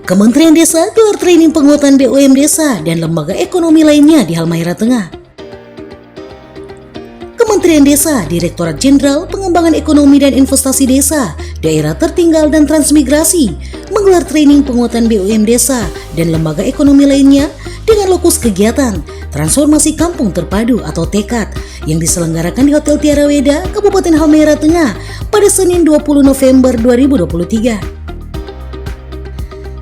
Kementerian Desa gelar training penguatan BUM Desa dan lembaga ekonomi lainnya di Halmahera Tengah. Kementerian Desa, Direktorat Jenderal Pengembangan Ekonomi dan Investasi Desa, Daerah Tertinggal dan Transmigrasi menggelar training penguatan BUM Desa dan lembaga ekonomi lainnya dengan lokus kegiatan Transformasi Kampung Terpadu atau TEKAD yang diselenggarakan di Hotel Tiara Weda, Kabupaten Halmahera Tengah pada Senin 20 November 2023.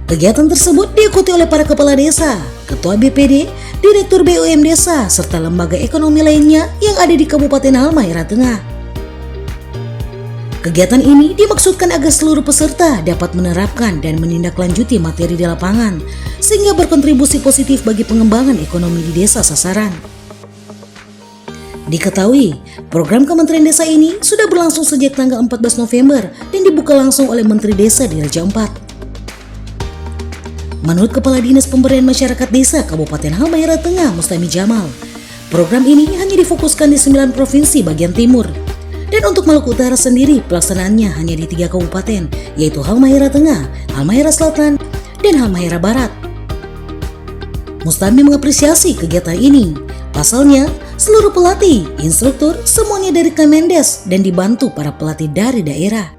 Kegiatan tersebut diikuti oleh para kepala desa, ketua BPD, direktur BUM Desa, serta lembaga ekonomi lainnya yang ada di Kabupaten Halmahera Tengah. Kegiatan ini dimaksudkan agar seluruh peserta dapat menerapkan dan menindaklanjuti materi di lapangan, sehingga berkontribusi positif bagi pengembangan ekonomi di desa sasaran. Diketahui, program Kementerian Desa ini sudah berlangsung sejak tanggal 14 November dan dibuka langsung oleh Menteri Desa di Raja Ampat. Menurut Kepala Dinas Pemberdayaan Masyarakat Desa Kabupaten Halmahera Tengah, Mustami Jamal, program ini hanya difokuskan di 9 provinsi bagian timur. Dan untuk Maluku Utara sendiri, pelaksanaannya hanya di 3 kabupaten, yaitu Halmahera Tengah, Halmahera Selatan, dan Halmahera Barat. Mustami mengapresiasi kegiatan ini. Pasalnya, seluruh pelatih, instruktur, semuanya dari Kemendes dan dibantu para pelatih dari daerah.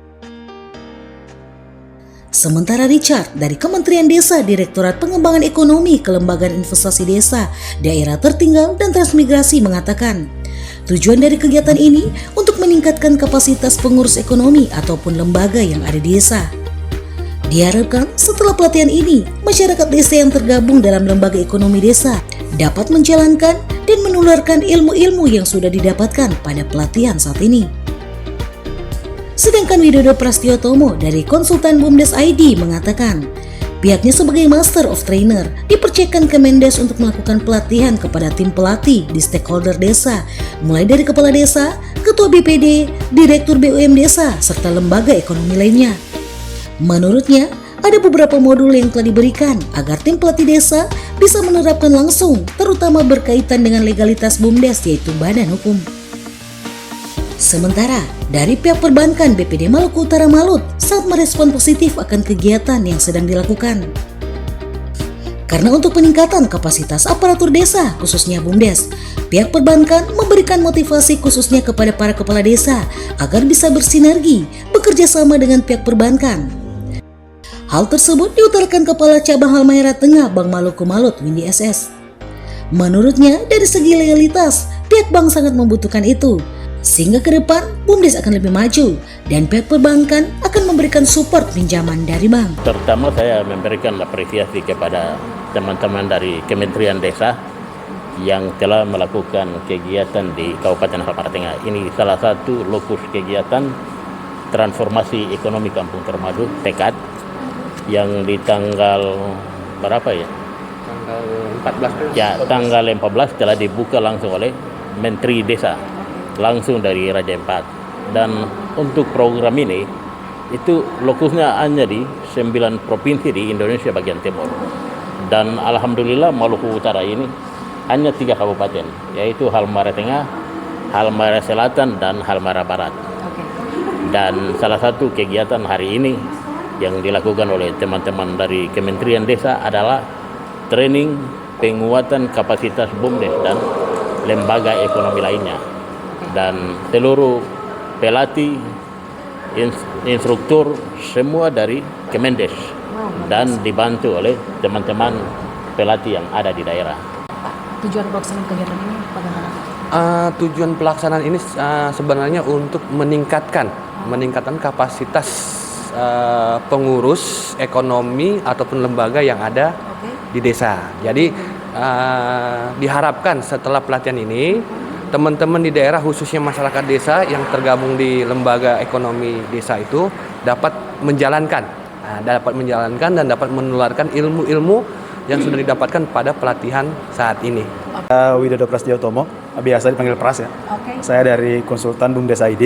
Sementara Richard dari Kementerian Desa, Direktorat Pengembangan Ekonomi, Kelembagaan Investasi Desa, Daerah Tertinggal dan Transmigrasi mengatakan, tujuan dari kegiatan ini untuk meningkatkan kapasitas pengurus ekonomi ataupun lembaga yang ada di desa. Diharapkan setelah pelatihan ini, masyarakat desa yang tergabung dalam lembaga ekonomi desa dapat menjalankan dan menularkan ilmu-ilmu yang sudah didapatkan pada pelatihan saat ini. Sedangkan Widodo Prastiotomo dari konsultan BUMDes ID mengatakan, pihaknya sebagai Master of Trainer dipercayakan Kemendes untuk melakukan pelatihan kepada tim pelatih di stakeholder desa, mulai dari kepala desa, ketua BPD, direktur BUM Desa, serta lembaga ekonomi lainnya. Menurutnya, ada beberapa modul yang telah diberikan agar tim pelatih desa bisa menerapkan langsung, terutama berkaitan dengan legalitas BUMDes yaitu badan hukum. Sementara dari pihak perbankan BPD Maluku Utara Malut sangat merespon positif akan kegiatan yang sedang dilakukan. Karena untuk peningkatan kapasitas aparatur desa khususnya BUMDes, pihak perbankan memberikan motivasi khususnya kepada para kepala desa agar bisa bersinergi bekerja sama dengan pihak perbankan. Hal tersebut diutarakan Kepala Cabang Halmahera Tengah Bank Maluku Malut Windy SS. Menurutnya dari segi legalitas pihak bank sangat membutuhkan itu, sehingga ke depan BUMDes akan lebih maju dan pihak perbankan akan memberikan support pinjaman dari bank. Terutama saya memberikan apresiasi kepada teman-teman dari Kementerian Desa yang telah melakukan kegiatan di Kabupaten Halmahera Tengah. Ini salah satu lokus kegiatan transformasi ekonomi Kampung Terpadu TEKAD yang di tanggal berapa ya? Tanggal 14. Ya, tanggal 14 telah dibuka langsung oleh Menteri Desa langsung dari Raja Ampat. Dan untuk program ini itu lokusnya hanya di 9 provinsi di Indonesia bagian timur. Dan alhamdulillah Maluku Utara ini hanya 3 kabupaten, yaitu Halmahera Tengah, Halmahera Selatan dan Halmahera Barat. Dan salah satu kegiatan hari ini yang dilakukan oleh teman-teman dari Kementerian Desa adalah training penguatan kapasitas BUMDes dan lembaga ekonomi lainnya. Dan seluruh pelatih, instruktur semua dari Kemendes dan dibantu oleh teman-teman pelatih yang ada di daerah. Tujuan pelaksanaan kegiatan ini bagaimana? Tujuan pelaksanaan ini sebenarnya untuk meningkatkan kapasitas pengurus ekonomi ataupun lembaga yang ada di desa. Jadi diharapkan setelah pelatihan ini teman-teman di daerah khususnya masyarakat desa yang tergabung di lembaga ekonomi desa itu dapat menjalankan dan dapat menularkan ilmu-ilmu yang sudah didapatkan pada pelatihan saat ini. Widodo Prastiotomo, biasa dipanggil Pras ya. Saya dari konsultan BUMDes ID,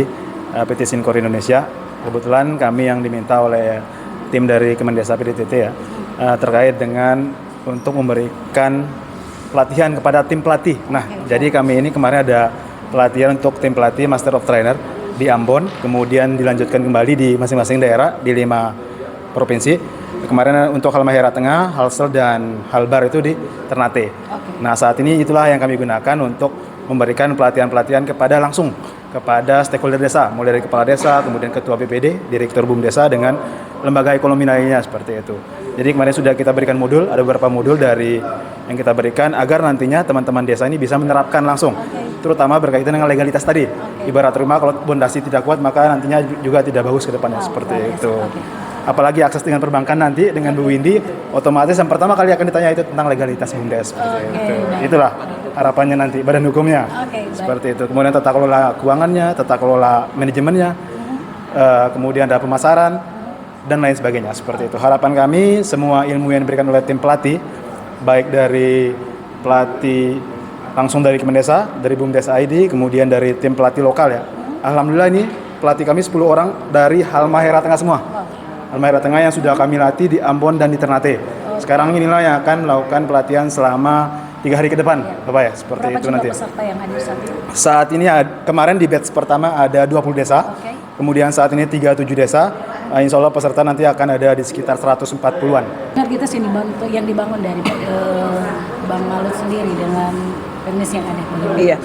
PT Sinkor Indonesia. Kebetulan kami yang diminta oleh tim dari Kemendesa PDTT ya, terkait dengan untuk memberikan pelatihan kepada tim pelatih. Jadi kami ini kemarin ada pelatihan untuk tim pelatih Master of Trainer di Ambon, kemudian dilanjutkan kembali di masing-masing daerah di 5 provinsi. Kemarin untuk Halmahera Tengah, Halsel dan Halbar itu di Ternate. Nah saat ini itulah yang kami gunakan untuk memberikan pelatihan-pelatihan langsung kepada stakeholder desa, mulai dari kepala desa, kemudian ketua BPD, direktur BUM desa dengan lembaga ekonomi lainnya seperti itu. Jadi kemarin sudah kita berikan modul, ada beberapa modul dari yang kita berikan agar nantinya teman-teman desa ini bisa menerapkan langsung, terutama berkaitan dengan legalitas tadi. Ibarat rumah kalau pondasi tidak kuat maka nantinya juga tidak bagus ke depannya seperti itu. Apalagi akses dengan perbankan nanti dengan Bu Windy, otomatis yang pertama kali akan ditanya itu tentang legalitas BUMDes seperti itu. Itulah harapannya nanti badan hukumnya seperti itu. Kemudian tata kelola keuangannya, tata kelola manajemennya, kemudian ada pemasaran dan lain sebagainya seperti itu. Harapan kami semua ilmu yang diberikan oleh tim pelatih, baik dari pelatih langsung dari Kemendesa, dari BUMDes ID, kemudian dari tim pelatih lokal ya. Alhamdulillah ini pelatih kami 10 orang dari Halmahera Tengah semua. Halmahera Tengah yang sudah kami latih di Ambon dan di Ternate. Sekarang inilah yang akan melakukan pelatihan selama 3 hari ke depan, Bapak ya, seperti Berapa itu jumlah nanti. peserta yang hadir saat ini? Saat ini kemarin di batch pertama ada 20 desa, kemudian saat ini 37 desa. Insya Allah peserta nanti akan ada di sekitar 140-an. Targetas yang dibangun dari Bang Malut sendiri dengan teknis yang ada. Iya,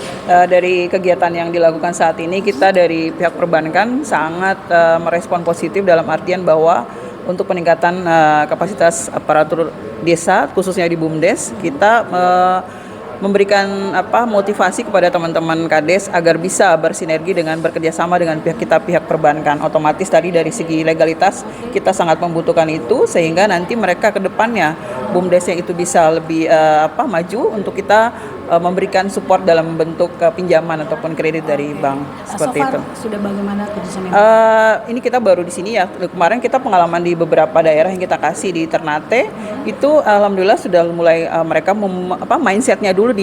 dari kegiatan yang dilakukan saat ini kita dari pihak perbankan sangat merespon positif dalam artian bahwa untuk peningkatan kapasitas aparatur desa khususnya di BUMDes kita memberikan motivasi kepada teman-teman Kades agar bisa bersinergi dengan bekerjasama dengan pihak perbankan. Otomatis tadi dari segi legalitas kita sangat membutuhkan itu sehingga nanti mereka ke depannya BUMDesnya itu bisa lebih maju untuk kita memberikan support dalam bentuk pinjaman ataupun kredit dari bank seperti so far, itu. Sudah bagaimana kerjasama? Ini kita baru di sini ya. Kemarin kita pengalaman di beberapa daerah yang kita kasih di Ternate itu alhamdulillah sudah mulai mereka mindsetnya dulu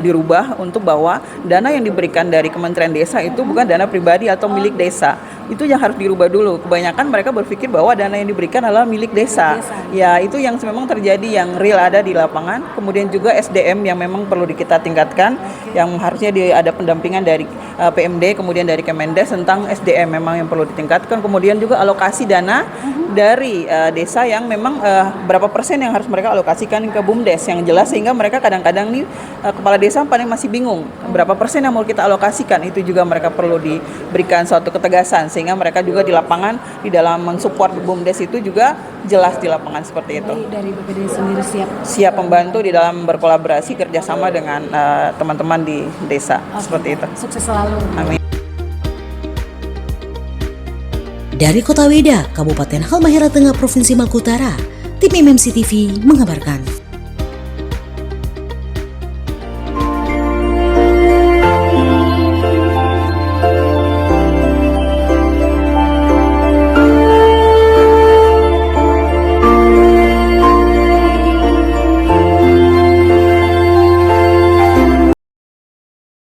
dirubah untuk bahwa dana yang diberikan dari Kementerian Desa itu bukan dana pribadi atau milik desa. Itu yang harus dirubah dulu. Kebanyakan mereka berpikir bahwa dana yang diberikan adalah milik desa. Ya itu yang memang terjadi yang real ada di lapangan. Kemudian juga SDM yang memang perlu kita tingkatkan, yang harusnya ada pendampingan dari PMD, kemudian dari Kemendes tentang SDM memang yang perlu ditingkatkan. Kemudian juga alokasi dana dari desa yang memang berapa persen yang harus mereka alokasikan ke BUMDes yang jelas sehingga mereka kadang-kadang nih kepala desa paling masih bingung berapa persen yang mau kita alokasikan. Itu juga mereka perlu diberikan suatu ketegasan sehingga mereka juga di lapangan di dalam mensupport BUMDes itu juga jelas di lapangan seperti itu. Dari BPD sendiri siap membantu di dalam berkolaborasi kerjasama dengan teman-teman di desa seperti itu. Sukses selalu. Amin. Dari Kota Weda, Kabupaten Halmahera Tengah, Provinsi Maluku Utara, tim MMC TV mengabarkan.